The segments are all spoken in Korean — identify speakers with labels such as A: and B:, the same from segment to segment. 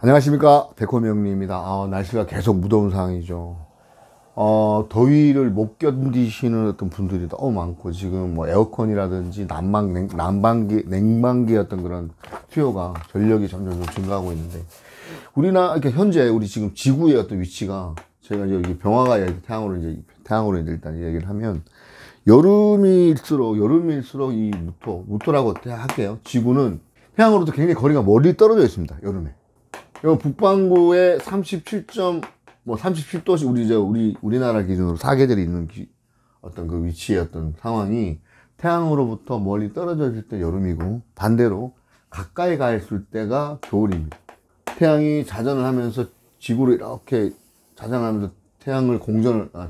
A: 안녕하십니까, 백호명리입니다. 날씨가 계속 무더운 상황이죠. 더위를 못 견디시는 어떤 분들이 너무 많고, 지금 뭐 에어컨이라든지 냉방기 어떤 그런 수요가, 전력이 점점 증가하고 있는데, 그러니까 현재 우리 지금 지구의 어떤 위치가, 제가 이제 여기 병화가 태양으로 이제 일단 얘기를 하면, 여름일수록 이 무토라고 할게요. 지구는 태양으로부터 굉장히 거리가 멀리 떨어져 있습니다, 여름에. 북반구에 37도씩 우리나라 기준으로 사계절이 있는 어떤 그 위치의 어떤 상황이 태양으로부터 멀리 떨어져 있을 때 여름이고, 반대로 가까이 가 있을 때가 겨울입니다. 태양이 자전을 하면서 지구를 이렇게 자전하면서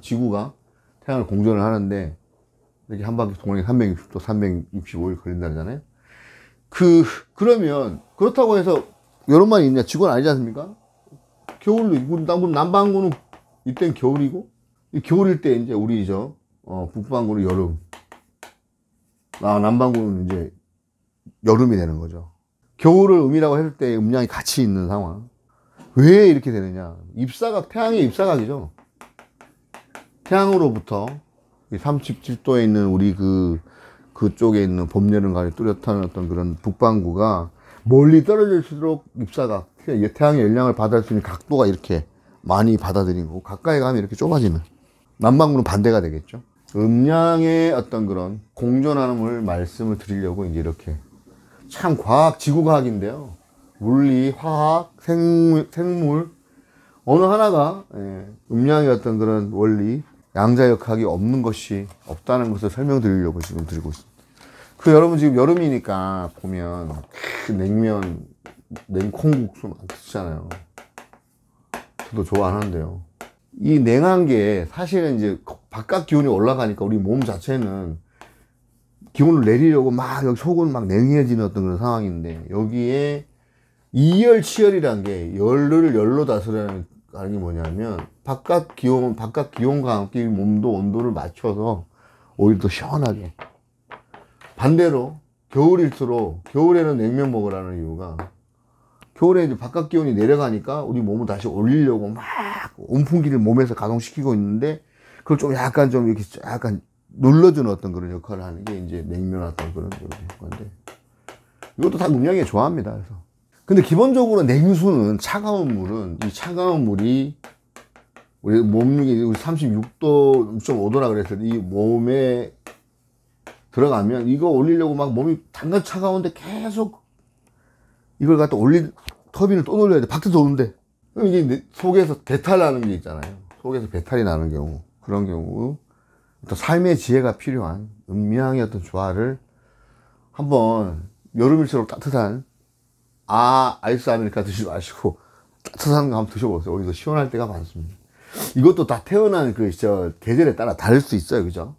A: 지구가 태양을 공전을 하는데, 이렇게 한 바퀴 동안에 360도, 365일 걸린다 그러잖아요. 그러면 그렇다고 해서 여름만 있냐? 지구는 아니지 않습니까? 겨울도 있고, 남반구는 이때는 겨울이고, 겨울일 때 이제 북반구는 여름, 남반구는 이제 여름이 되는 거죠. 겨울을 음이라고 했을 때 음양이 같이 있는 상황. 왜 이렇게 되느냐? 태양의 입사각이죠. 태양으로부터 37도에 있는 우리 그쪽에 있는 봄, 여름, 가을 뚜렷한 어떤 그런 북반구가 멀리 떨어질수록 입사각, 태양의 영향을 받을 수 있는 각도가 이렇게 많이 받아들이고, 가까이 가면 이렇게 좁아지는. 남반구는 반대가 되겠죠. 음양의 어떤 그런 공존함을 말씀을 드리려고 이제 이렇게. 참 지구과학인데요. 물리, 화학, 생물, 어느 하나가, 음양의 어떤 그런 원리, 양자역학이 없다는 것을 설명드리려고 지금 드리고 있습니다. 여러분 지금 여름이니까 보면 냉콩국수 많이 드시잖아요. 저도 좋아하는데요. 이 냉한 게 사실은 이제 바깥 기온이 올라가니까 우리 몸 자체는 기온을 내리려고 여기 속은 냉해지는 어떤 그런 상황인데, 여기에 이열치열이라는 게 열을 열로 다스리는 게 뭐냐면, 바깥 기온과 함께 몸도 온도를 맞춰서 오히려 더 시원하게. 반대로 겨울에는 냉면 먹으라는 이유가, 겨울에 이제 바깥 기온이 내려가니까 우리 몸을 다시 올리려고 온풍기를 몸에서 가동시키고 있는데, 그걸 좀 약간 눌러주는 어떤 그런 역할을 하는 게 이제 냉면 어떤 그런 역할인데, 이것도 다 음양에 좋아합니다. 그래서. 근데 기본적으로 냉수는 이 차가운 물이 우리 몸무게 36도, 6.5도라 그랬을 때 이 몸에 들어가면, 이거 올리려고 몸이 잠깐 차가운데 계속 이걸 갖다 터빈을 또 돌려야 돼. 박스 도는데. 그럼 이게 속에서 배탈 나는 게 있잖아요. 속에서 배탈이 나는 경우. 그런 경우, 또 삶의 지혜가 필요한 음양의 어떤 조화를 한번, 여름일수록 따뜻한, 아이스 아메리카 드시지 마시고, 따뜻한 거 한번 드셔보세요. 오히려 시원할 때가 많습니다. 이것도 다 태어난 계절에 따라 다를 수 있어요. 그죠?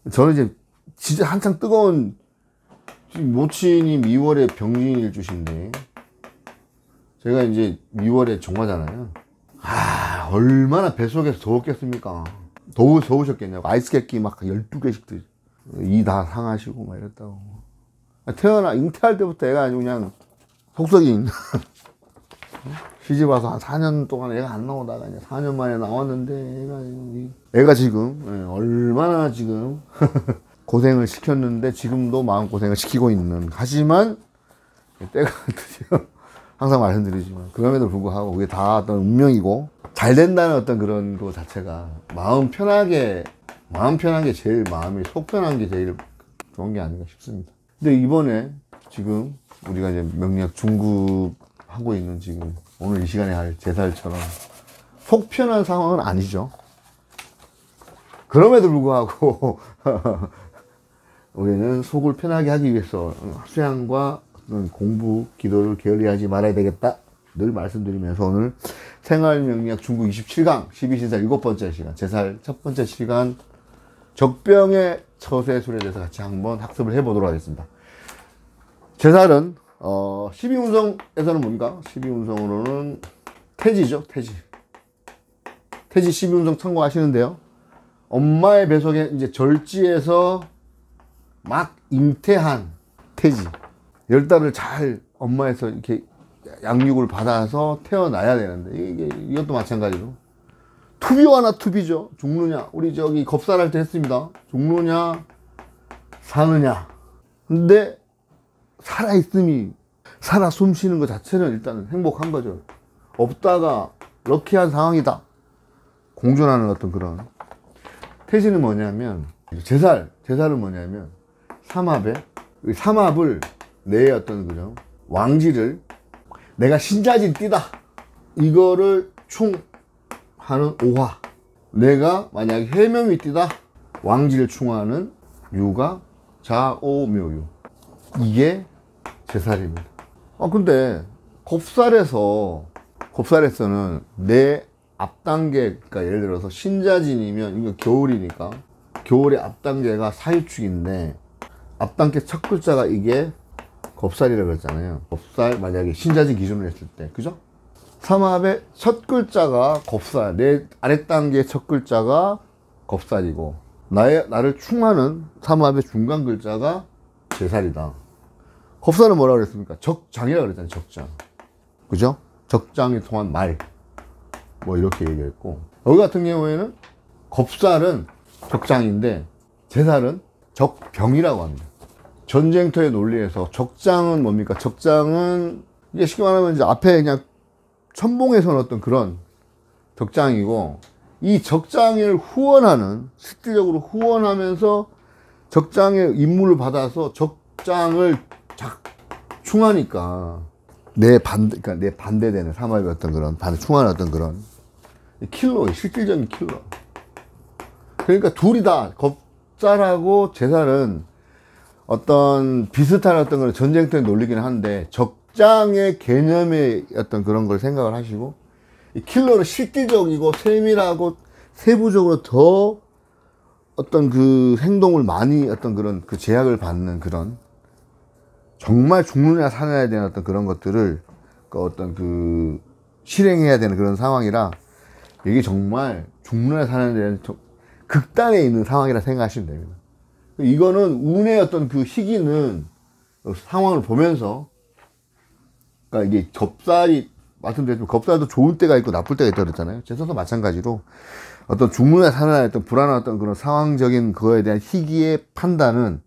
A: 저는 진짜 한창 뜨거운, 모친이 2월에 병진일주신데, 제가 이제 2월에 종화잖아요. 얼마나 뱃속에서 더웠겠습니까? 더우셨겠냐고. 아이스 깨끼 12개씩 드시, 이 다 상하시고 이랬다고. 잉태할 때부터 애가 아주 그냥 속썩인. 시집 와서 한 4년 동안 애가 안 나오다가 이제 4년 만에 나왔는데, 애가 지금, 얼마나 지금 고생을 시켰는데, 지금도 마음고생을 시키고 있는. 하지만, 때가 드디어, 항상 말씀드리지만, 그럼에도 불구하고, 그게 다 어떤 운명이고, 잘 된다는 어떤 그런 거 자체가, 마음이 속 편한 게 제일 좋은 게 아닌가 싶습니다. 근데 이번에, 지금, 우리가 이제 명리학 중급 하고 있는 지금, 오늘 이 시간에 할 제살처럼, 속 편한 상황은 아니죠. 그럼에도 불구하고, 우리는 속을 편하게 하기 위해서 수양과 공부, 기도를 게을리하지 말아야 되겠다. 늘 말씀드리면서, 오늘 생활명리학 중국 27강 12신살 7번째 시간, 제살 첫 번째 시간, 적병의 처세술에 대해서 같이 한번 학습을 해보도록 하겠습니다. 제살은 12운성에서는 뭡니까? 12운성으로는 태지죠. 태지 12운성 참고하시는데요, 엄마의 뱃속에 이제 절지에서 막 잉태한 태지, 10달을 잘 엄마에서 이렇게 양육을 받아서 태어나야 되는데, 이것도 마찬가지로. 투비와나 투비죠. 죽느냐. 우리 저기 겁살할 때 했습니다. 죽느냐, 사느냐. 근데, 살아있음이, 살아 숨 쉬는 것 자체는 일단 행복한 거죠. 없다가 럭키한 상황이다. 공존하는 어떤 그런. 태신은 뭐냐면, 제살은 뭐냐면, 삼합을 내 어떤 그런 왕지를 내가 신자진 띠다. 이거를 충하는 오화. 내가 만약에 해명이 띠다. 왕지를 충하는 유가 자오묘유. 이게 제살입니다. 근데 겁살에서는 내 앞단계, 그러니까 예를 들어서 신자진이면 이거 겨울이니까 겨울의 앞단계가 사유축인데 앞단계 첫 글자가 이게 겁살이라고 그랬잖아요. 겁살 만약에 신자진 기준으로 했을 때, 그죠? 삼합의 첫 글자가 겁살, 내 아랫단계 첫 글자가 겁살이고 나를 충하는 삼합의 중간 글자가 제살이다. 겁살은 뭐라고 그랬습니까? 적장이라고 그랬잖아요. 적장, 그죠? 적장이 통한 말, 뭐 이렇게 얘기했고, 여기 같은 경우에는 겁살은 적장인데 제살은 적병이라고 합니다. 전쟁터의 논리에서 적장은 뭡니까? 적장은 이게 쉽게 말하면 이제 앞에 그냥 천봉에 선 어떤 그런 적장이고, 이 적장을 후원하는, 실질적으로 후원하면서 적장의 임무를 받아서 적장을 충하니까 그러니까 내 반대되는 삼합의 어떤 그런 충하는 어떤 그런 킬러예요. 실질적인 킬러. 그러니까 둘이 다 겁살하고 제살은 어떤 비슷한 어떤 그런 전쟁터의 논리긴 한데 적장의 개념의 어떤 그런 걸 생각을 하시고, 이 킬러는 실질적이고 세밀하고 세부적으로 더 어떤 그 행동을 많이 어떤 그런 그 제약을 받는 그런, 정말 죽느냐 사느냐에 대한 어떤 그런 것들을 어떤 그 실행해야 되는 그런 상황이라, 이게 정말 죽느냐 사느냐에 대한 극단에 있는 상황이라 생각하시면 됩니다. 이거는 운의 어떤 그 희기는 상황을 보면서, 그러니까 이게 겁살이, 말씀드렸지만 겁살도 좋은 때가 있고 나쁠 때가 있다고 그랬잖아요. 제사도 마찬가지로 어떤 죽느냐 사느냐 어떤 불안한 어떤 그런 상황적인 그거에 대한 희기의 판단은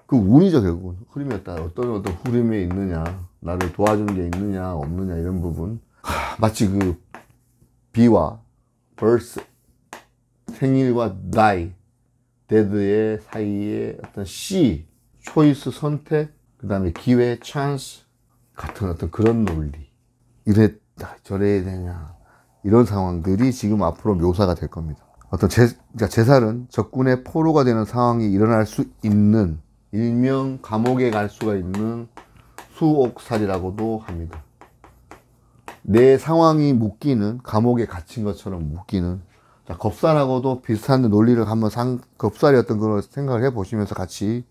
A: 그 운이죠. 결국은 흐름에 따라 어떤 흐름에 있느냐, 나를 도와주는 게 있느냐 없느냐 이런 부분. 마치 그 비와 birth, 생일과 die, dead의 사이에 어떤 C, choice, 선택, 그 다음에 기회, chance 같은 어떤 그런 논리. 이랬다 저래야 되냐, 이런 상황들이 지금 앞으로 묘사가 될 겁니다. 그러니까 제살은 적군의 포로가 되는 상황이 일어날 수 있는, 일명 감옥에 갈 수가 있는 수옥살이라고도 합니다. 내 상황이 묶이는, 감옥에 갇힌 것처럼 묶이는. 자, 겁살하고도 비슷한 논리를 한번 겁살이 어떤 걸 생각을 해 보시면서 같이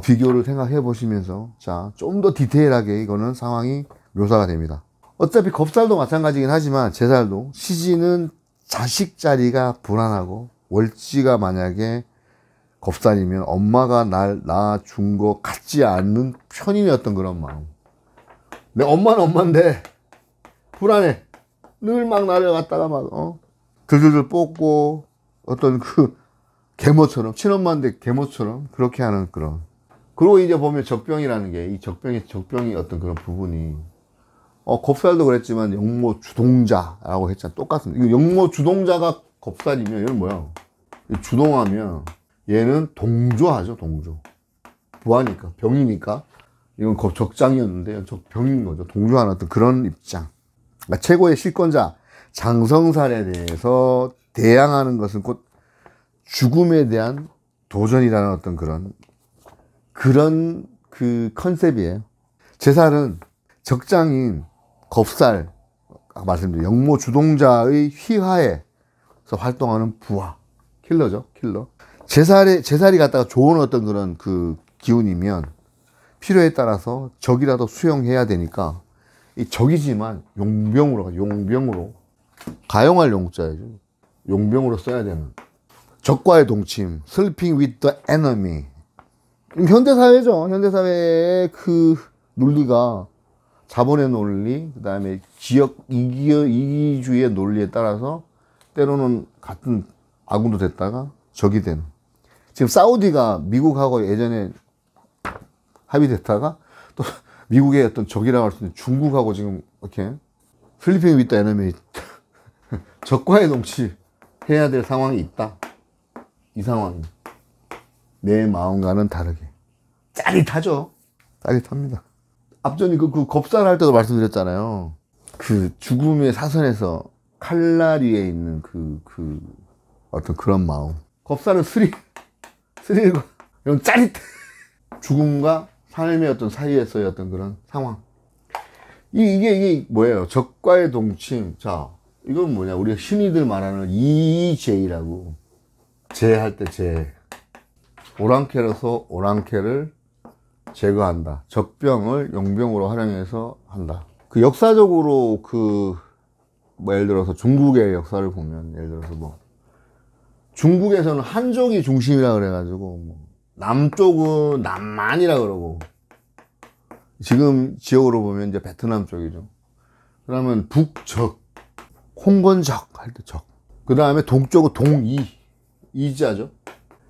A: 비교를 생각해 보시면서, 자, 좀 더 디테일하게 이거는 상황이 묘사가 됩니다. 어차피 겁살도 마찬가지긴 하지만 제살도 시지는 자식 자리가 불안하고, 월지가 만약에 겁살이면 엄마가 날 낳아준 것 같지 않는 편인의 어떤 그런 마음. 내 엄마는 엄마인데 불안해. 늘 막 나를 갖다가 들들들 뽑고 어떤 그 계모처럼, 친엄마인데 계모처럼 그렇게 하는 그런. 그리고 이제 보면 적병이라는 게, 이 적병이 어떤 그런 부분이, 겁살도 그랬지만 영모 주동자라고 했잖아. 똑같습니다. 이거 영모 주동자가 겁살이면 얘는 뭐야? 주동하면 얘는 동조하죠. 동조. 부하니까, 병이니까. 이건 적장이었는데 적병인 거죠. 동조하는 어떤 그런 입장. 그러니까 최고의 실권자 장성살에 대해서 대항하는 것은 곧 죽음에 대한 도전이라는 어떤 그런 그 컨셉이에요. 제살은 적장인 겁살, 아까 말씀드린 영모 주동자의 휘하에서 활동하는 부하, 킬러죠. 킬러. 제살이 갖다가 좋은 어떤 그런 그 기운이면 필요에 따라서 적이라도 수용해야 되니까, 이 적이지만 용병으로 가용할 용자예요. 용병으로 써야 되는. 적과의 동침, sleeping with the enemy. 현대사회죠. 현대사회의 그 논리가 자본의 논리, 그 다음에 지역 이기주의의 논리에 따라서 때로는 같은 아군도 됐다가 적이 되는. 지금 사우디가 미국하고 예전에 합의됐다가 또 미국의 어떤 적이라고 할 수 있는 중국하고 지금 이렇게 필리핀 있다 이놈이 적과의 동치해야 될 상황이 있다. 이 상황이 내 마음과는 다르게 짜릿하죠. 짜릿합니다. 앞전에 그 겁살 할 때도 말씀드렸잖아요. 그 죽음의 사선에서 칼날 위에 있는 그 어떤 그런 마음. 겁살은 스릴과 이런 짜릿해. 죽음과 삶의 어떤 사이에서의 어떤 그런 상황. 이게 뭐예요? 적과의 동침. 자, 이건 뭐냐? 우리가 신이들 말하는 EJ라고. 제할 때 제. 오랑캐로서 오랑캐를 제거한다. 적병을 용병으로 활용해서 한다. 그 역사적으로 뭐 예를 들어서 중국의 역사를 보면 예를 들어서 뭐 중국에서는 한족이 중심이라 그래가지고 뭐 남쪽은 남만이라 그러고 지금 지역으로 보면 이제 베트남 쪽이죠. 그러면 북적, 홍건적 할 때 적. 그 다음에 동쪽은 동이, 이자죠.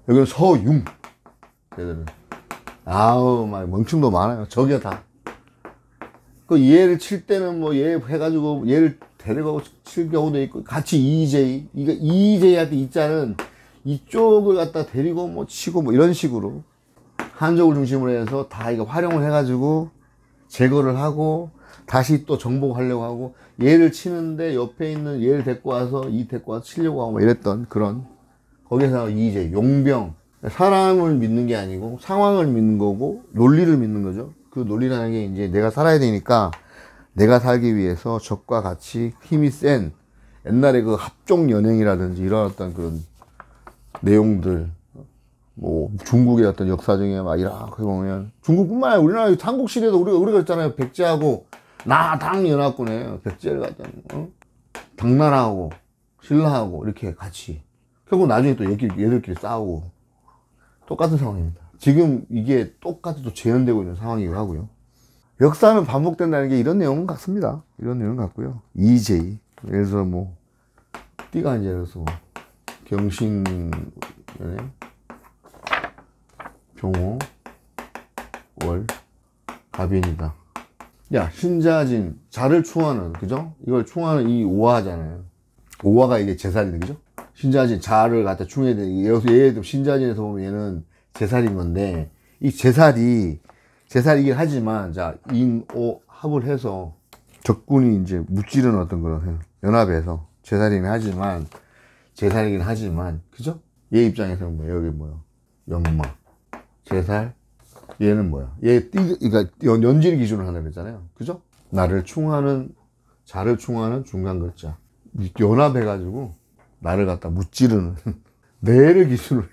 A: 여기는 서융. 얘들은 아우 막 멍충도 많아요. 적이야 다. 그 얘를 칠 때는 뭐 얘 해가지고 얘를 데려가고 칠 경우도 있고 같이 EJ. 이거 EJ 할 때 이자는 이쪽을 갖다 데리고 뭐 치고 뭐 이런 식으로 한족을 중심으로 해서 다 이거 활용을 해가지고 제거를 하고 다시 또 정복하려고 하고 얘를 치는데 옆에 있는 얘를 데리고 와서 데리고 와서 치려고 하고 뭐 이랬던 그런 거기서 EJ 용병. 사람을 믿는 게 아니고 상황을 믿는 거고 논리를 믿는 거죠. 그 논리라는 게 이제 내가 살아야 되니까 내가 살기 위해서 적과 같이 힘이 센 옛날에 그 합종 연행이라든지 이런 어떤 그런 내용들 뭐 중국의 어떤 역사 중에 막 이렇게 보면 중국뿐만 아니라 우리나라 삼국시대도 우리가 그랬잖아요. 백제하고 나당 연합군에 백제를 갖다 당나라하고 신라하고 이렇게 같이 결국 나중에 또 얘들끼리 싸우고 똑같은 상황입니다. 지금 이게 똑같이 또 재현되고 있는 상황이기도 하고요. 역사는 반복된다는 게 이런 내용 같습니다. 이런 내용 같고요. EJ. 예를 들어서 뭐, 띠가 이제 그래서 경신, 병호, 월, 갑인이다. 야, 신자진, 자를 충하는, 그죠? 이걸 충하는 이 오화잖아요. 오화가 이게 제살인데, 그죠? 신자진, 자를 갖다 충해야 돼. 여기서 얘 신자진에서 보면 얘는 제살인 건데, 이 제살이긴 하지만, 자, 인, 오, 합을 해서 적군이 이제 무찌르는 어떤 그런 연합에서 제살이긴 하지만, 그죠? 얘 입장에서는 뭐, 여기 뭐야? 연마, 제살, 얘는 뭐야? 그러니까 연질 기준으로 한다고 그랬잖아요. 그죠? 나를 충하는, 자를 충하는 중간 글자. 연합해가지고, 나를 갖다 무찌르는 내를 기준으로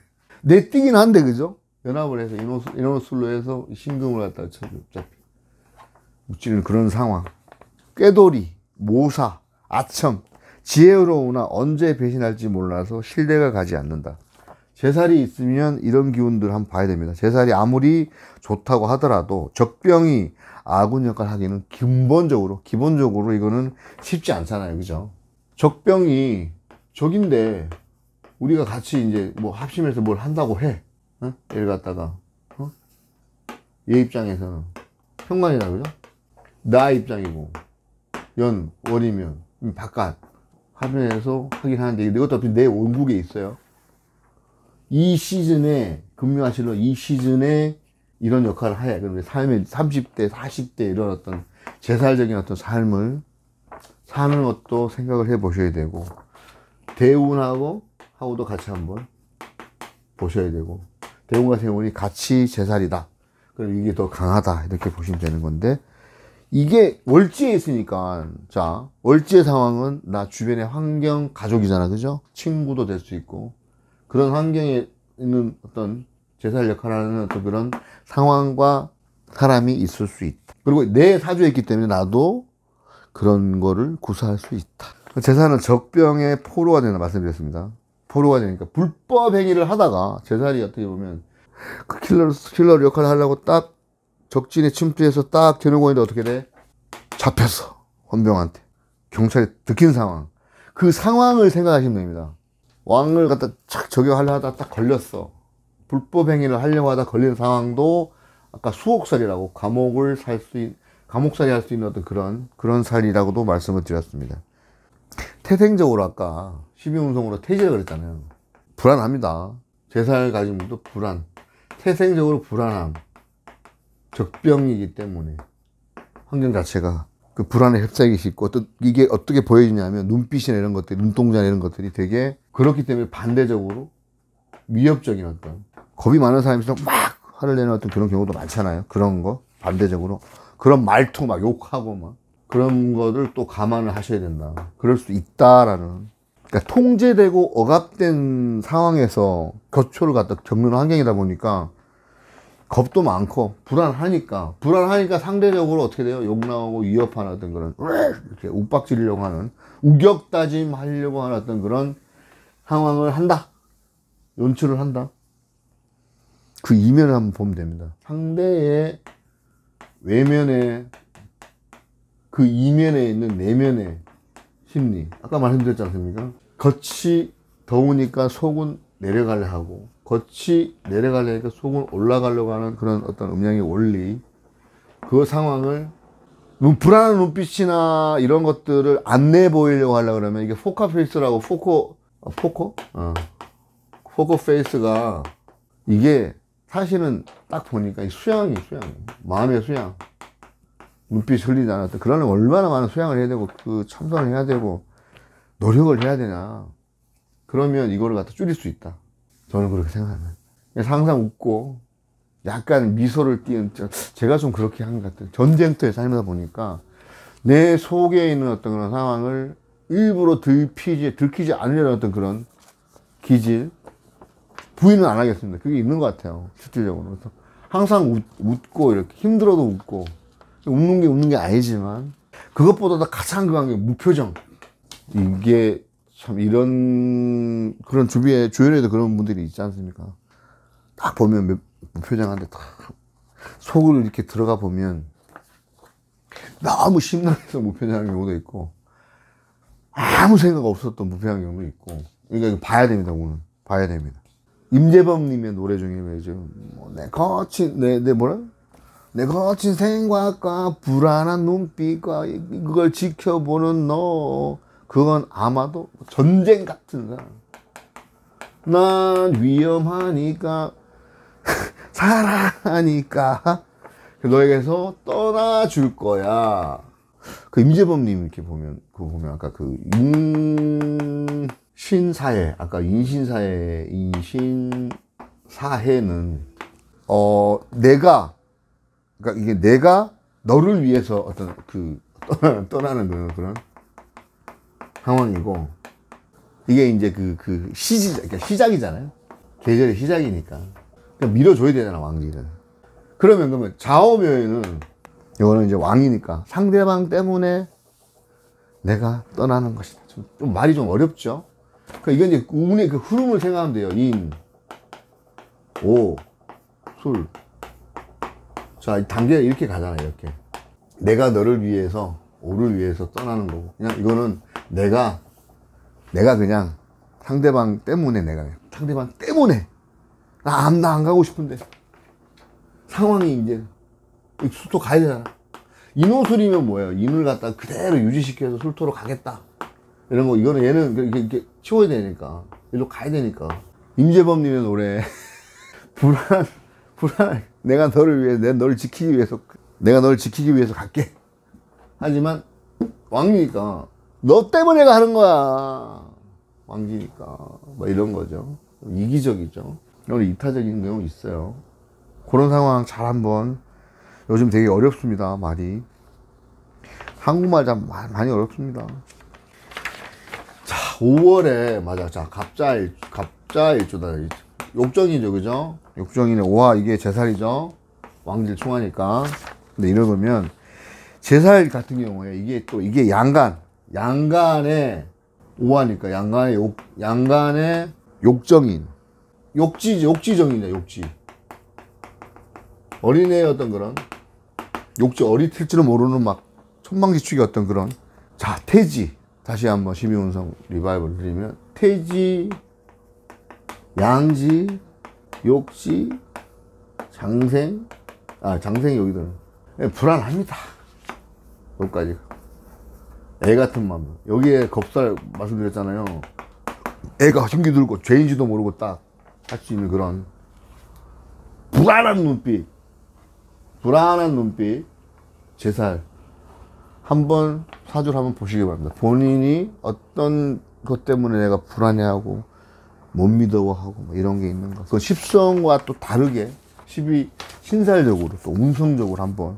A: 내 띠긴 한데 그죠? 연합을 해서 인호술로 해서 신금을 갖다 어차피 무찌르는 그런 상황. 꾀돌이, 모사, 아첨, 지혜로우나 언제 배신할지 몰라서 신뢰가 가지 않는다. 제살이 있으면 이런 기운들 한번 봐야 됩니다. 제살이 아무리 좋다고 하더라도 적병이 아군 역할을 하기는 기본적으로 이거는 쉽지 않잖아요. 그죠? 적병이 적인데 우리가 같이 이제 뭐 합심해서 뭘 한다고 해. 어? 얘를 갖다가 얘 입장에서는 현관이다 그죠? 나 입장이고 연 월이면 바깥 합의해서 하긴 하는데 이것도 내 원국에 있어요. 이 시즌에 금융하실로 이 시즌에 이런 역할을 해야 그런데 삶의 30대 40대 이런 어떤 제살적인 어떤 삶을 사는 것도 생각을 해 보셔야 되고 대운하고도 같이 한번 보셔야 되고 대운과 대운이 같이 제살이다. 그럼 이게 더 강하다 이렇게 보시면 되는 건데 이게 월지에 있으니까 자 월지의 상황은 나 주변의 환경 가족이잖아 그죠? 친구도 될 수 있고 그런 환경에 있는 어떤 제살 역할을 하는 어떤 그런 상황과 사람이 있을 수 있다. 그리고 내 사주에 있기 때문에 나도 그런 거를 구사할 수 있다. 제살은 적병의 포로가 된다 말씀드렸습니다. 포로가 되니까 불법 행위를 하다가 제살이 어떻게 보면 그 킬러 역할을 하려고 딱 적진에 침투해서 딱 겨누고 있는데 어떻게 돼? 잡혔어. 헌병한테. 경찰이 들킨 상황. 그 상황을 생각하시면 됩니다. 왕을 갖다 착 저격하려 하다 딱 걸렸어. 불법 행위를 하려고 하다 걸린 상황도 아까 수옥살이라고 감옥살이 할 수 있는 어떤 그런 살이라고도 말씀을 드렸습니다. 태생적으로 아까 12운송으로 태지라 그랬잖아요. 불안합니다. 제살 가진 분도 태생적으로 불안함. 적병이기 때문에 환경 자체가 그 불안에 휩싸이기 쉽고, 이게 어떻게 보여지냐면 눈빛이나 이런 것들이, 눈동자나 이런 것들이 되게 그렇기 때문에 반대적으로 위협적인 어떤, 겁이 많은 사람일수록 막 화를 내는 어떤 그런 경우도 많잖아요. 그런 거 반대적으로 그런 말투 막 욕하고 막 그런 거를 또 감안을 하셔야 된다. 그럴 수 있다라는, 그러니까 통제되고 억압된 상황에서 교초를 갖다 겪는 환경이다 보니까 겁도 많고 불안하니까 상대적으로 어떻게 돼요? 욕 나오고 위협하는 어떤 그런 이렇게 욱박지르려고 하는, 우격다짐 하려고 하는 어떤 그런 상황을 한다. 연출을 한다. 그 이면을 한번 보면 됩니다. 상대의 외면에, 그 이면에 있는 내면의 심리. 아까 말씀드렸지 않습니까? 겉이 더우니까 속은 내려가려 하고, 겉이 내려가려니까 속은 올라가려고 하는 그런 어떤 음양의 원리. 그 상황을 불안한 눈빛이나 이런 것들을 안 내보이려고 하려고 그러면, 이게 포커페이스라고, 포커페이스가 이게 사실은 딱 보니까 수양이 마음의 수양, 눈빛 흘리지 않았던 그런, 얼마나 많은 수양을 해야 되고 그 참선을 해야 되고 노력을 해야 되냐. 그러면 이거를 갖다 줄일 수 있다. 저는 그렇게 생각합니다. 그래서 항상 웃고 약간 미소를 띄운, 제가 좀 그렇게 한 것 같아요. 전쟁터에 살다 보니까 내 속에 있는 어떤 그런 상황을 일부러 들키지 않으려는 어떤 그런 기질, 부인은 안 하겠습니다. 그게 있는 것 같아요. 실질적으로. 그래서 항상 웃고, 이렇게 힘들어도 웃고, 웃는 게 아니지만, 그것보다 가장 강한 게 무표정. 이게 참, 이런, 그런 주변에도 그런 분들이 있지 않습니까? 딱 보면 무표정한데, 딱 속으로 이렇게 들어가 보면 너무 심란해서 무표정한 경우도 있고, 아무 생각 없었던 무표정한 경우도 있고. 그러니까 이거 봐야 됩니다. 오늘 봐야 됩니다. 임재범님의 노래 중에 왜죠? 내 거친 생각과 불안한 눈빛과 그걸 지켜보는 너, 그건 아마도 전쟁 같은 사람. 난 위험하니까 사랑하니까 너에게서 떠나줄 거야. 그 임재범님 이렇게 보면, 그거 보면 아까 그 신사해, 아까 인신사해는 그러니까 이게 내가 너를 위해서 어떤 떠나는 그런 상황이고, 이게 이제 그러니까 시작이잖아요. 계절의 시작이니까. 그러니까 밀어줘야 되잖아, 왕기를. 그러면 좌우명은, 이거는 이제 왕이니까 상대방 때문에 내가 떠나는 것이다. 좀 말이 좀 어렵죠? 그러니까 이건 이제 운의 그 흐름을 생각하면 돼요. 인, 오, 술. 자, 단계가 이렇게 가잖아요. 이렇게. 내가 너를 위해서, 오를 위해서 떠나는 거고. 그냥 이거는 내가 그냥 상대방 때문에 나 안 가고 싶은데 상황이 이제 술토 가야 되잖아. 인호술이면 뭐예요? 인을 갖다 그대로 유지시켜서 술토로 가겠다. 이런 거, 이거는 얘는 이렇게 치워야 되니까, 일로 가야 되니까. 임재범님의 노래. 불안, 내가 너를 위해, 내가 너를 지키기 위해서 갈게. 하지만, 왕이니까, 너 때문에 내가 하는 거야. 왕기니까. 뭐 이런 거죠. 이기적이죠. 오늘 이타적인 경우 있어요. 그런 상황 잘 한번, 요즘 되게 어렵습니다, 말이. 한국말 참 많이 어렵습니다. 자, 5월에, 맞아. 자, 갑자일주다. 욕정이죠, 그죠? 욕정이네. 오화, 이게 제살이죠? 왕질 충하니까. 근데 이러면, 제살 같은 경우에, 이게 양간에, 오화니까, 양간에 욕정인. 욕지정이냐, 욕지. 어린애의 어떤 그런, 어리틀지도 모르는 막, 천방지축의 어떤 그런. 자, 태지. 다시 한번 12운성 리바이벌을 드리면, 태지, 양지, 욕지, 장생. 장생이 여기 들어. 불안합니다. 여기까지. 애 같은 마음. 여기에 겁살 말씀드렸잖아요. 애가 힘기 들고 죄인지도 모르고 딱 할 수 있는 그런 불안한 눈빛. 제살. 한번 사주를 한번 보시기 바랍니다. 본인이 어떤 것 때문에 내가 불안해하고 못 믿어하고 뭐 이런 게 있는가. 그 십성과 또 다르게 신살적으로 또 운성적으로 한번,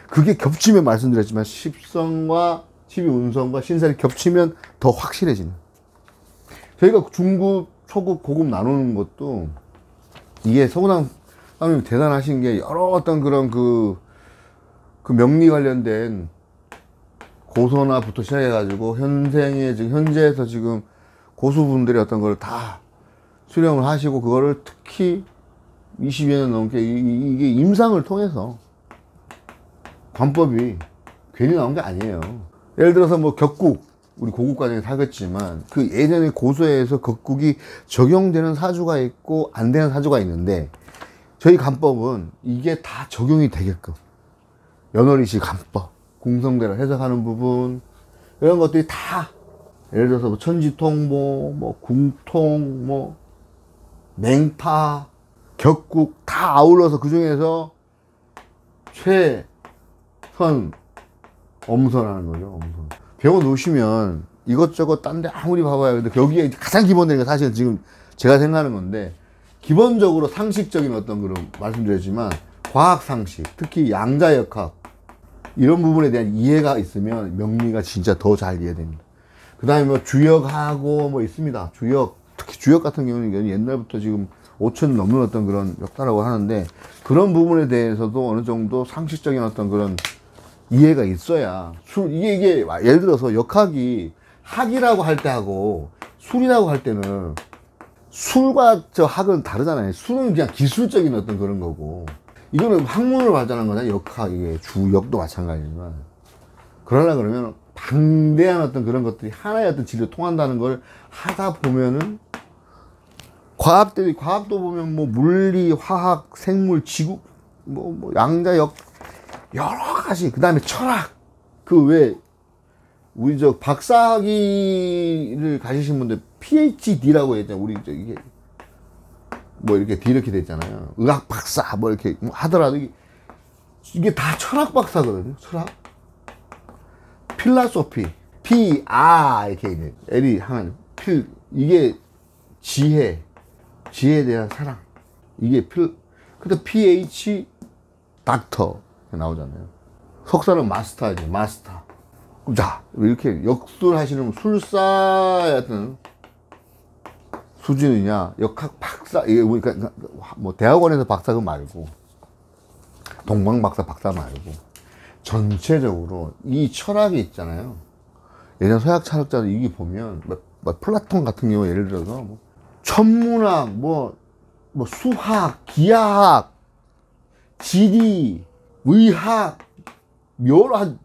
A: 그게 겹치면 말씀드렸지만 십성과 12운성과 신살이 겹치면 더 확실해지는. 저희가 중급, 초급, 고급 나누는 것도, 이게 서구당 사장님 대단하신 게, 여러 어떤 그런 그 명리 관련된 고소나부터 시작해가지고 현재에서 지금 고수분들의 어떤 걸 다 수령을 하시고, 그거를 특히 20여 년 넘게 이게 임상을 통해서 관법이 괜히 나온 게 아니에요. 예를 들어서 뭐 격국, 우리 고국 과정에서 하겠지만, 그 예전에 고소에서 격국이 적용되는 사주가 있고 안 되는 사주가 있는데, 저희 관법은 이게 다 적용이 되게끔 연월일시 관법, 궁성대로 해석하는 부분, 이런 것들이 다, 예를 들어서 뭐 천지통보, 뭐 궁통, 뭐 맹파, 격국 다 아울러서 그 중에서 최선 엄선하는 거죠. 엄선. 배워 놓으시면 이것저것 딴 데 아무리 봐봐요. 근데 여기에 가장 기본적인 게 사실은 지금 제가 생각하는 건데, 기본적으로 상식적인 어떤 그런 말씀드렸지만, 과학 상식, 특히 양자역학, 이런 부분에 대한 이해가 있으면 명리가 진짜 더 잘 이해됩니다. 그 다음에 뭐 주역하고 뭐 있습니다. 주역, 특히 주역 같은 경우는 옛날부터 지금 5천 넘는 어떤 그런 역사라고 하는데, 그런 부분에 대해서도 어느 정도 상식적인 어떤 그런 이해가 있어야, 이게 예를 들어서 역학이 학이라고 할 때 하고 술이라고 할 때는, 술과 저 학은 다르잖아요. 술은 그냥 기술적인 어떤 그런 거고, 이거는 학문을 발전한 거잖아요. 역학, 이게 주역도 마찬가지지만. 그러려고 그러면 방대한 어떤 그런 것들이 하나의 어떤 진리로 통한다는 걸 하다 보면은, 과학도 보면 뭐 물리, 화학, 생물, 지구, 뭐 양자역, 여러 가지. 그 다음에 철학. 우리 저 박사학위를 가지신 분들 PhD라고 했잖아요. 우리 이게 뭐 이렇게 D 이렇게 돼 있잖아요. 의학 박사 뭐 이렇게 하더라도 이게 다 철학 박사거든요. 철학. 필라소피. 이렇게 있네. L이 하나. 이게 지혜에 대한 사랑. 이게 근데 PH 닥터 나오잖아요. 석사는 마스터지, 마스터. 자, 이렇게 역술 하시는 술사였던 수준이냐, 역학 박사, 이게 그러니까 뭐 대학원에서 박사 그 말고, 동방 박사 말고, 전체적으로 이 철학이 있잖아요. 예전 서양 철학자들 이게 보면, 뭐 플라톤 같은 경우 예를 들어서 뭐 천문학, 뭐 수학, 기하학, 지리, 의학, 한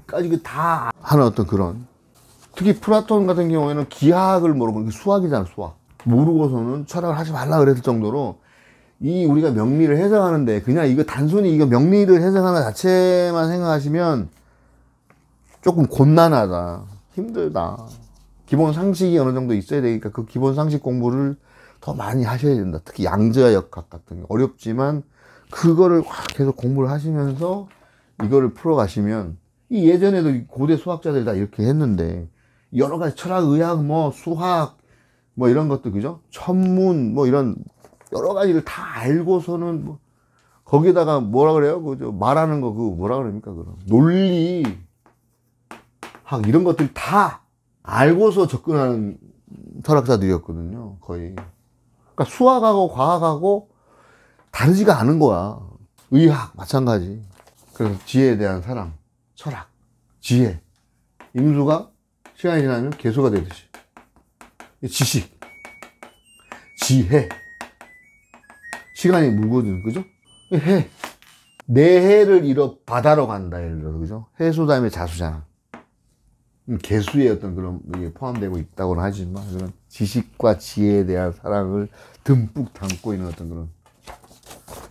A: 10가지 다 하는 어떤 그런. 특히 플라톤 같은 경우에는 기하학을 모르고, 수학이잖아, 수학. 모르고서는 철학을 하지 말라 그랬을 정도로, 우리가 명리를 해석하는데, 그냥 이거 단순히 이거 명리를 해석하는 자체만 생각하시면 조금 곤란하다, 힘들다. 기본 상식이 어느 정도 있어야 되니까 그 기본 상식 공부를 더 많이 하셔야 된다. 특히 양자역학 같은 게 어렵지만, 그거를 계속 공부를 하시면서 이거를 풀어가시면, 예전에도 고대 수학자들 다 이렇게 했는데, 여러 가지 철학, 의학, 뭐 수학, 뭐 이런 것도, 그죠? 천문, 뭐 이런 여러 가지를 다 알고서는, 뭐 거기다가 뭐라 그래요? 말하는 거, 뭐라 그럽니까? 논리, 학, 이런 것들 다 알고서 접근하는 철학자들이었거든요, 거의. 그러니까 수학하고 과학하고 다르지가 않은 거야. 의학, 마찬가지. 그래서 지혜에 대한 사랑, 철학, 지혜. 임수가 시간이 지나면 개수가 되듯이. 지식, 지혜. 시간이 묽어지는, 그죠? 해. 내 해를 잃어 바다로 간다, 예를 들어서, 그죠? 해수 다음에 자수잖아. 개수의 어떤 그런 게 포함되고 있다고는 하지만, 그런 지식과 지혜에 대한 사랑을 듬뿍 담고 있는 어떤 그런,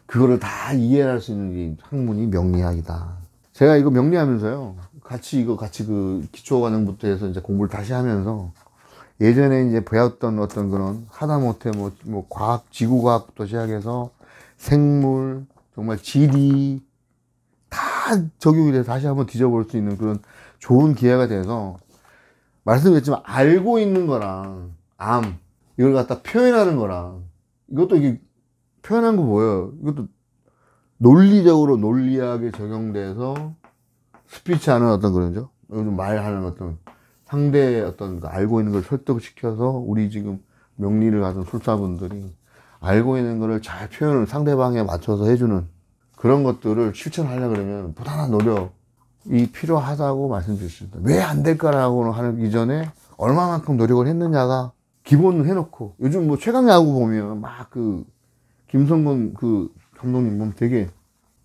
A: 그거를 다 이해할 수 있는 이 학문이 명리학이다. 제가 이거 명리하면서요, 같이 그 기초과정부터 해서 이제 공부를 다시 하면서, 예전에 이제 배웠던 어떤 그런, 하다못해 뭐 과학, 지구과학부터 시작해서 생물, 정말 지리, 다 적용이 돼서 다시 한번 뒤져볼 수 있는 그런 좋은 기회가 돼서, 말씀드렸지만, 알고 있는 거랑, 이걸 갖다 표현하는 거랑, 이것도 이게, 표현한 거 뭐예요? 이것도 논리적으로 논리학에 적용돼서, 스피치하는 어떤 그런죠? 요즘 말하는 어떤, 상대의 어떤 알고 있는 걸 설득시켜서, 우리 지금 명리를 가진 술사분들이, 알고 있는 거를 잘 표현을 상대방에 맞춰서 해주는 그런 것들을 실천하려고 그러면 부단한 노력이 필요하다고 말씀드렸습니다. 왜 안 될까라고 하는 이전에 얼마만큼 노력을 했느냐가 기본을 해놓고, 요즘 뭐 최강야구 보면 막 김성근 감독님 보면 되게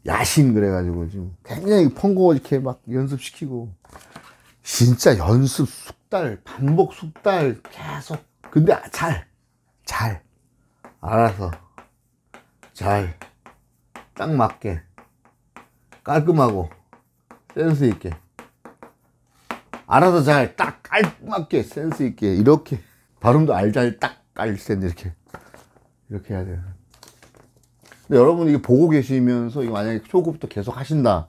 A: 야신 그래가지고 지금 굉장히 펑고 이렇게 막 연습시키고, 진짜 연습 숙달, 반복 숙달 계속. 근데 알아서 딱 맞게 깔끔하고 센스 있게 알아서 딱 깔끔하게 센스 있게 이렇게 발음도 센스 이렇게 해야 돼요. 근데 여러분 이게 보고 계시면서 이거 만약에 초급부터 계속 하신다,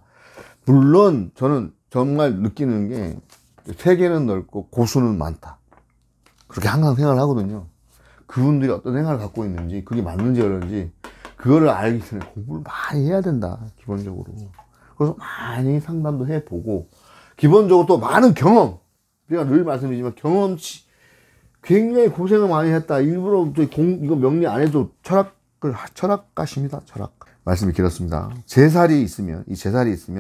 A: 물론 저는 정말 느끼는 게 세계는 넓고 고수는 많다, 그렇게 항상 생각을 하거든요. 그분들이 어떤 생각을 갖고 있는지, 그게 맞는지 그런지 그거를 알기 전에 공부를 많이 해야 된다, 기본적으로. 그래서 많이 상담도 해보고, 기본적으로 또 많은 경험, 제가 늘 말씀드리지만 경험치, 굉장히 고생을 많이 했다, 일부러 이거 명리 안 해도 철학가십니다. 철학. 말씀이 길었습니다. 제살이 있으면,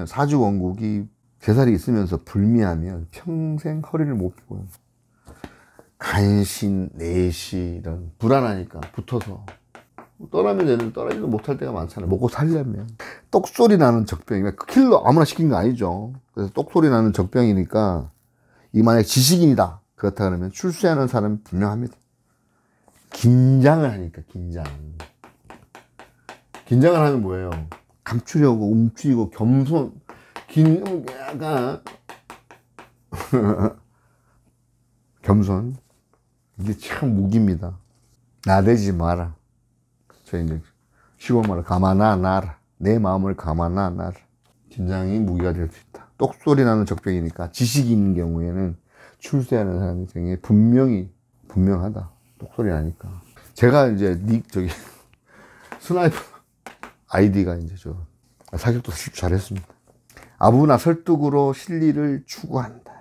A: 사주원국이 제살이 있으면서 불미하면 평생 허리를 못 펴고요. 간신, 내시, 이런 불안하니까 붙어서 떠나면 되는데 떠나지도 못할 때가 많잖아요. 먹고 살려면. 똑소리 나는 적병이면 킬러 아무나 시킨 거 아니죠. 그래서 똑소리 나는 적병이니까, 이 만약 지식인이다 그렇다 그러면 출세하는 사람이 분명합니다. 긴장을 하니까. 긴장을 하면 뭐예요? 감추려고 움츠리고 겸손, 약간 겸손, 이게 참 무기입니다. 나대지 마라. 저 이제 쉬운 말로 가만놔라. 내 마음을 가만놔라. 긴장이 무기가 될 수 있다. 똑소리 나는 적병이니까 지식이 있는 경우에는 출세하는 사람이 굉장히 분명하다. 똑소리 나니까. 제가 이제 스나이퍼 아이디가 이제 사격도 잘했습니다. 아부나 설득으로 실리를 추구한다.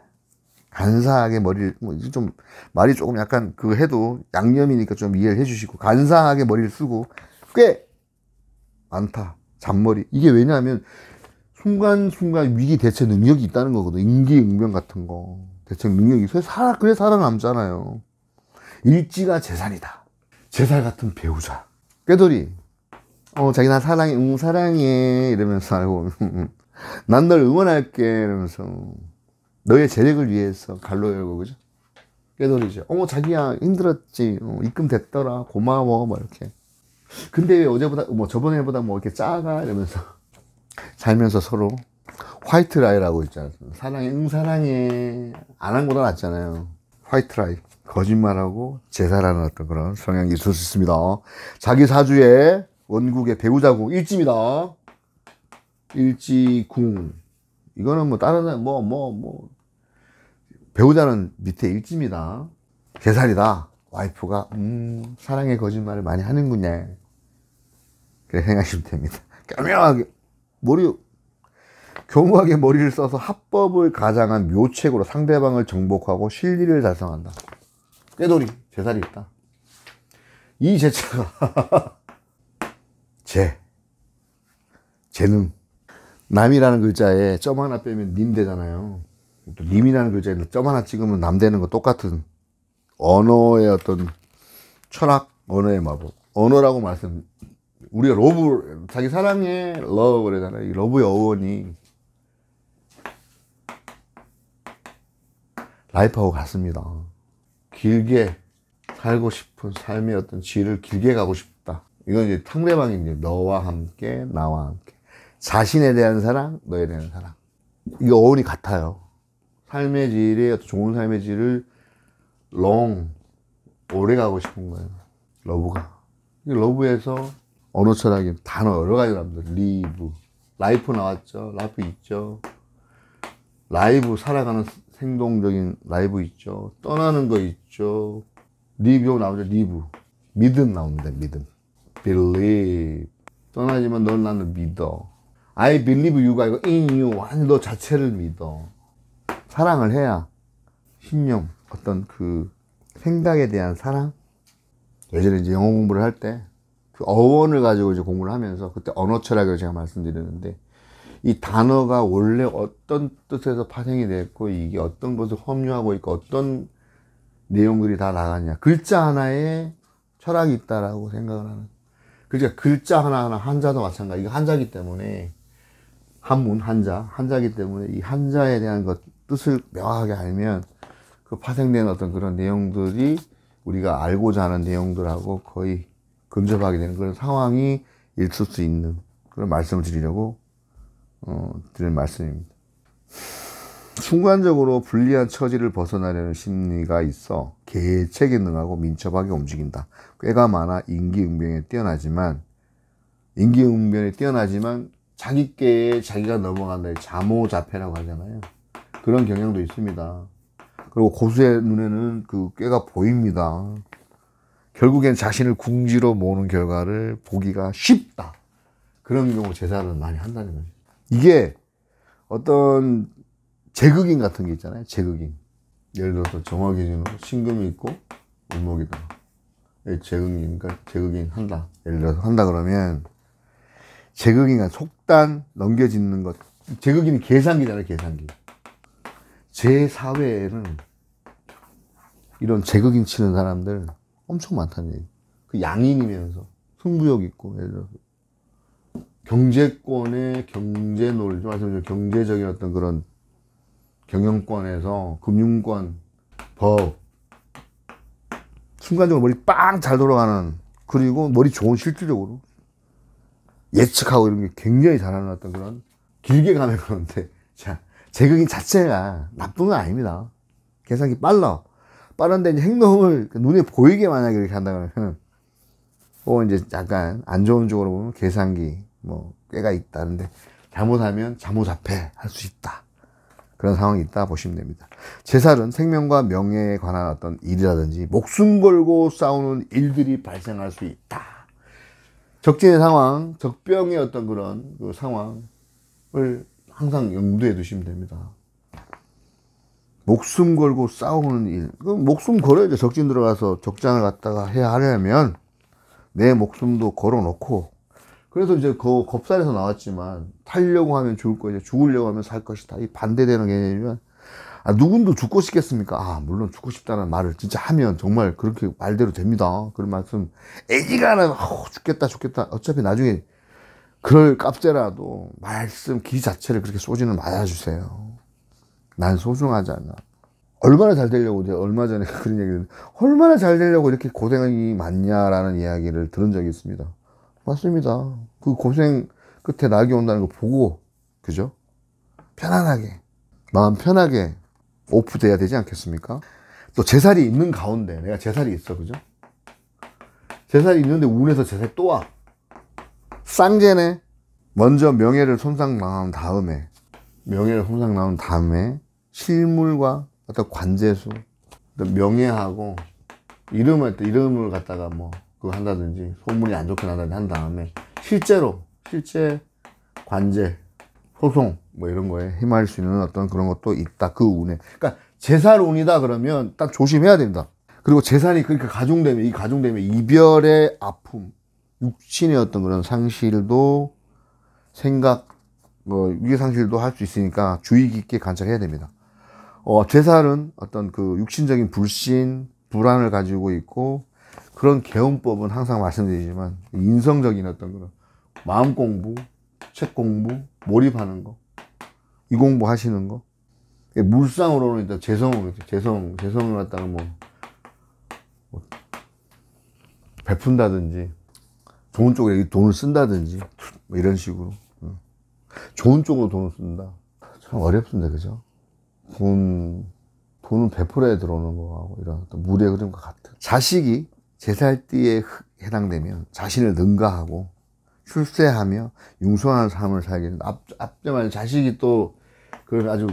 A: 간사하게 말이 조금 약간 해도 양념이니까 좀 이해를 해주시고, 간사하게 머리를 쓰고, 꽤 많다. 잔머리. 이게 왜냐하면 순간순간 위기 대처 능력이 있다는 거거든. 임기응변 같은 거. 대처 능력이. 그래 살아남잖아요. 일지가 제살이다. 제살 같은 배우자. 꾀돌이. 자기 나 사랑해. 사랑해. 이러면서 알고. 난 널 응원할게. 이러면서. 너의 재력을 위해서 갈로 열고, 그죠? 꾀돌이죠. 자기야, 힘들었지. 입금 됐더라. 고마워. 뭐, 이렇게. 근데 왜 저번에보다 이렇게 작아? 이러면서. 살면서 서로 화이트 라이라고 있잖아요. 사랑해. 사랑해. 안 한 거보다 낫잖아요. 화이트 라이. 거짓말하고 제사라는 어떤 그런 성향이 있을 수 있습니다. 자기 사주의 원국의 배우자궁 일지입니다. 일지궁. 이거는 다른 배우자는 밑에 일지입니다. 제살이다. 와이프가 사랑의 거짓말을 많이 하는군요. 그래 생각하시면 됩니다. 교묘하게 머리를 써서 합법을 가장한 묘책으로 상대방을 정복하고 실리를 달성한다. 꾀돌이, 제살이 있다. 이 제차가 재능. 남이라는 글자에 점 하나 빼면 님 되잖아요. 또 님이라는 글자에 점 하나 찍으면 남 되는 거 똑같은 언어의 어떤 철학, 언어의 마법. 언어라고 우리가 러브, 자기 사랑해, 러브 그러잖아요. 이 러브의 어원이 라이프하고 같습니다. 길게 살고 싶은 삶의 어떤 질을 길게 가고 싶다. 이건 이제 상대방이 이제 너와 함께, 나와 함께. 자신에 대한 사랑, 너에 대한 사랑. 이게 어원이 같아요. 삶의 질의 어떤 좋은 삶의 질을 오래 가고 싶은 거예요. 러브가. 이 러브에서 언어 철학이 단어 여러 가지 나옵니다. 리브, 라이프 나왔죠. 라이프 있죠. 라이브, 살아가는 생동적인 라이브 있죠. 떠나는 거 있죠. 리브 나오죠. 리브. 믿음 나옵니다. 믿음. believe. 떠나지만 넌 나를 믿어. I believe you가 아니고 in you. 완전 너 자체를 믿어. 사랑을 해야 신념, 어떤 그 생각에 대한 사랑. 예전에 이제 영어 공부를 할 때 그 어원을 가지고 이제 공부를 하면서 그때 언어 철학을 제가 말씀드렸는데 이 단어가 원래 어떤 뜻에서 파생이 됐고 이게 어떤 것을 함유하고 있고 어떤 내용들이 다 나가냐. 글자 하나에 철학이 있다라고 생각을 하는. 그러니까 글자 하나하나 한자도 마찬가지. 이거 한자기 때문에 한문, 한자기 때문에 이 한자에 대한 것 뜻을 명확하게 알면 그 파생된 어떤 그런 내용들이 우리가 알고자 하는 내용들하고 거의 근접하게 되는 그런 상황이 있을 수 있는 그런 말씀을 드리려고 드리는 말씀입니다. 순간적으로 불리한 처지를 벗어나려는 심리가 있어 계책에 능하고 민첩하게 움직인다. 꾀가 많아 인기응변에 뛰어나지만 자기 꾀에 자기가 넘어간다. 자모자패라고 하잖아요. 그런 경향도 있습니다. 그리고 고수의 눈에는 그 꾀가 보입니다. 결국엔 자신을 궁지로 모으는 결과를 보기가 쉽다. 그런 경우 제사를 많이 한다는 거죠. 이게 어떤 제극인 같은 게 있잖아요. 제극인. 예를 들어서 정화기준으로 신금이 있고 을목이다. 제극이니까 제극인 한다. 예를 들어서 한다 그러면 제극인과 속단 넘겨짓는 것. 제극인이 계산기잖아요. 계산기. 제 사회에는 이런 제극인 치는 사람들 엄청 많다는 얘기. 그 양인이면서 승부욕 있고, 예를 들어서 경제권의 경제 논리, 말씀드린 경제적인 어떤 그런 경영권에서 금융권, 법, 순간적으로 머리 빵 잘 돌아가는, 그리고 머리 좋은 실질적으로 예측하고 이런 게 굉장히 잘하는 어떤 그런 길게 가면 그런데, 자, 제극인 자체가 나쁜 건 아닙니다. 계산기 빠른데 이제 행동을 눈에 보이게 만약에 이렇게 한다 그러면, 이제 약간 안 좋은 쪽으로 보면 계산기, 꾀가 있다는데, 잘못하면 자모자패 할 수 있다. 그런 상황이 있다 보시면 됩니다. 제살은 생명과 명예에 관한 어떤 일이라든지, 목숨 걸고 싸우는 일들이 발생할 수 있다. 적진의 상황, 적병의 어떤 그런 그 상황을 항상 염두에 두시면 됩니다. 목숨 걸고 싸우는 일. 목숨 걸어야죠. 적진 들어가서 적장을 갖다가 해야 하려면 내 목숨도 걸어 놓고. 그래서 이제 그 겁살에서 나왔지만 타려고 하면 죽을 것이다. 죽으려고 하면 살 것이다. 이 반대되는 개념이면 누군도 죽고 싶겠습니까? 물론 죽고 싶다는 말을 진짜 하면 정말 그렇게 말대로 됩니다. 그런 말씀 애지간하면 죽겠다. 어차피 나중에 그럴 값제라도 말씀 기 자체를 그렇게 쏘지는 말아주세요. 난 소중하지 않나. 얼마나 잘 되려고, 제가 얼마 전에 그런 얘기를, 얼마나 잘 되려고 이렇게 고생이 많냐라는 이야기를 들은 적이 있습니다. 맞습니다. 그 고생 끝에 낙이 온다는 거 보고, 그죠? 편안하게, 마음 편하게 오프돼야 되지 않겠습니까? 또 제살이 있는 가운데, 내가 제살이 있어, 그죠? 제살이 있는데 운에서 제살이 또 와. 쌍제네. 먼저 명예를 손상당한 다음에, 실물과 어떤 관제수, 명예하고 이름을 갖다가 그거 한다든지 소문이 안 좋게 나다든지 한 다음에 실제 관제, 소송 이런 거에 힘할 수 있는 어떤 그런 것도 있다. 그 운에. 그러니까 제살 운이다 그러면 딱 조심해야 된다. 그리고 제살이 그러니까 가중되면 이별의 아픔, 육신의 어떤 그런 상실도 생각, 위기 상실도 할 수 있으니까 주의 깊게 관찰해야 됩니다. 제살은 어떤 그 육신적인 불신, 불안을 가지고 있고, 그런 개운법은 항상 말씀드리지만 인성적인 어떤 그런 마음 공부, 책 공부, 몰입하는 거, 이 공부 하시는 거. 물상으로는 일단 재성을 갖다가 뭐 베푼다든지 좋은 쪽에 돈을 쓴다든지 뭐 이런 식으로 좋은 쪽으로 돈을 쓴다. 참 어렵습니다. 그죠? 돈은 베풀어야 들어오는 거하고 이런 어떤 물의 흐름과 같은. 자식이 제살띠에 해당되면 자신을 능가하고 출세하며 융성한 삶을 살게 된다. 앞에 말한 자식이 또 그런 아주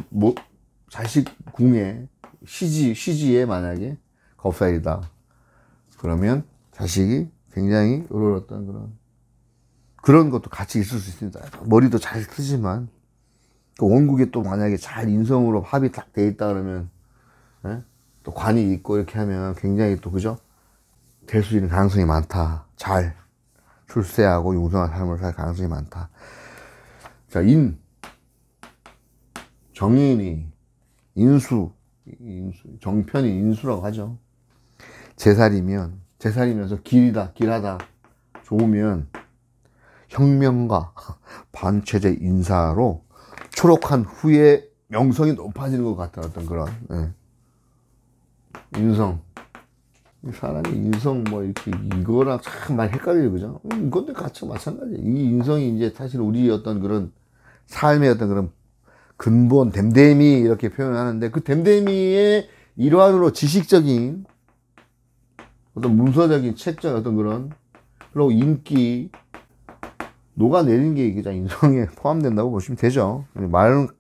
A: 자식 궁에 시지에 만약에 겁사이다. 그러면 자식이 굉장히 어떤 그런 것도 같이 있을 수 있습니다. 머리도 잘 쓰지만 또 원국에 또 만약에 잘 인성으로 합이 딱 돼 있다 그러면 또 관이 있고 이렇게 하면 굉장히 또 그죠? 될 수 있는 가능성이 많다. 잘 출세하고 융성한 삶을 살 가능성이 많다. 자, 정인이 정편이 인수라고 하죠. 제살이면서 길하다 좋으면 혁명가 반체제 인사로 초록한 후에 명성이 높아지는 것 같은 어떤 그런 인성. 사람이 인성 뭐 이렇게 이거랑 참 많이 헷갈려요. 그죠? 이것도 같이 마찬가지예요. 이 인성이 이제 사실 우리 어떤 그런 삶의 어떤 그런 근본 댐댐이 이렇게 표현하는데 그 댐댐이의 일환으로 지식적인 어떤 문서적인 책적 어떤 그리고 인기 녹아내리는 게 이게 인성에 포함된다고 보시면 되죠.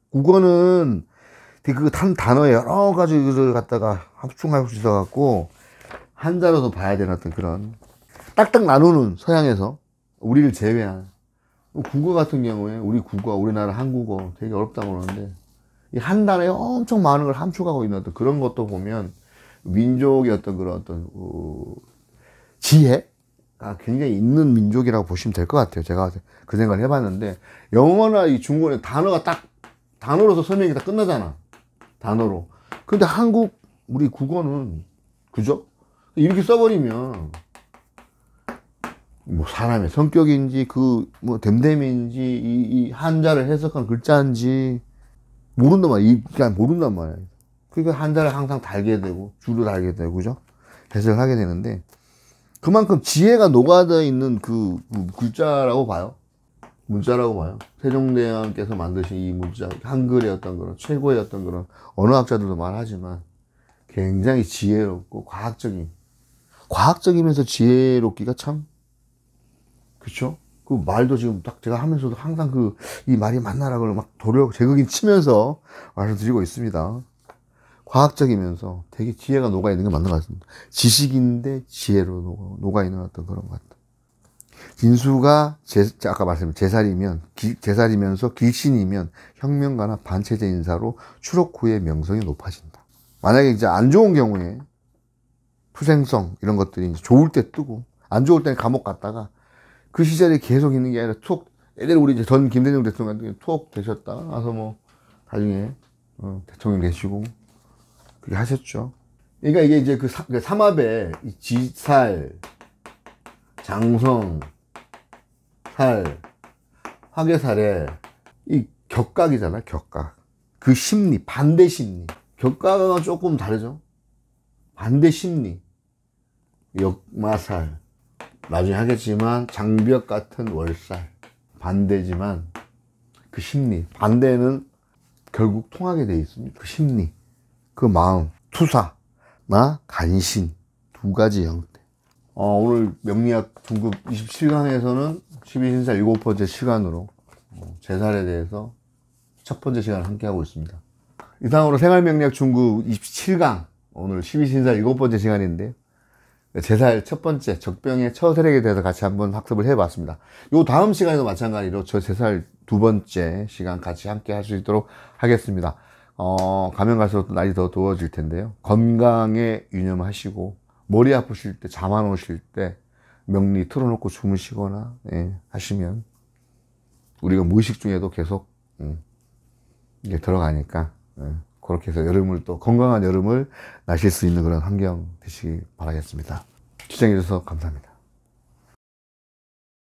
A: 국어는 그 단어에 여러 가지를 갖다가 합충할 수 있어갖고 한자로도 봐야 되는 어떤 그런 딱딱 나누는 서양에서 우리를 제외한 국어 같은 경우에 우리나라 한국어 되게 어렵다고 그러는데 이 한 단어에 엄청 많은 걸 함축하고 있는 어떤 그런 것도 보면 민족의 어떤 지혜가 굉장히 있는 민족이라고 보시면 될 것 같아요. 제가 그 생각을 해봤는데 영어나 이 중국어는 단어로서 설명이 다 끝나잖아. 단어로. 근데 우리 국어는 그죠? 이렇게 써버리면 뭐 사람의 성격인지 댐댐인지 이 한자를 해석한 글자인지 모른단 말이야. 그냥 모른단 말이야. 그러니까 한자를 항상 달게 되고 줄을 달게 되고 그죠? 해석을 하게 되는데 그만큼 지혜가 녹아져 있는 그 글자라고 봐요. 문자라고 봐요. 세종대왕께서 만드신 이 문자, 한글의 어떤 그런 최고의 어떤 그런 언어학자들도 말하지만 굉장히 지혜롭고 과학적이면서 지혜롭기가 참, 그쵸? 그 말도 지금 딱 제가 하면서도 항상 이 말이 맞나라고 막 제극인 치면서 말을 드리고 있습니다. 과학적이면서 되게 지혜가 녹아있는 게 맞는 것 같습니다. 지식인데 지혜로 녹아있는 어떤 그런 것 같다. 인수가 아까 말씀드린 제살이면서 길신이면 혁명가나 반체제 인사로 추록 후에 명성이 높아진다. 만약에 이제 안 좋은 경우에 투생성 이런 것들이 이제 좋을 때 뜨고 안 좋을 때는 감옥 갔다가 그 시절에 계속 있는 게 아니라 예전에 우리 이제 전 김대중 대통령 같은 경우 되셨다가 나서 뭐 나중에 대통령 되시고 그렇게 하셨죠. 그러니까 이게 이제 그 삼합에 지살, 장성, 살, 화개살에 이 격각이잖아. 격각. 그 심리, 반대 심리. 격각은 조금 다르죠. 반대 심리. 역마살. 나중에 하겠지만 장벽 같은 월살. 반대지만 그 심리. 반대는 결국 통하게 돼 있습니다. 그 심리. 그 마음. 투사나 간신. 두 가지 형태. 오늘 명리학 중급 27강에서는 12신살 7번째 시간으로 제살에 대해서 첫 번째 시간을 함께 하고 있습니다. 이상으로 생활명리학 중급 27강 오늘 12신살 7번째 시간인데 제살 첫 번째 적병의 처세력에 대해서 같이 한번 학습을 해봤습니다. 요 다음 시간에도 마찬가지로 저 제살 두 번째 시간 같이 함께 할 수 있도록 하겠습니다. 가면 갈수록 날이 더 더워질 텐데요. 건강에 유념하시고 머리 아프실 때, 잠 안 오실 때 명리 틀어놓고 주무시거나 하시면 우리가 무의식 중에도 계속 이게 들어가니까 그렇게 해서 여름을 또 건강한 여름을 나실 수 있는 그런 환경 되시기 바라겠습니다. 시청해주셔서 감사합니다.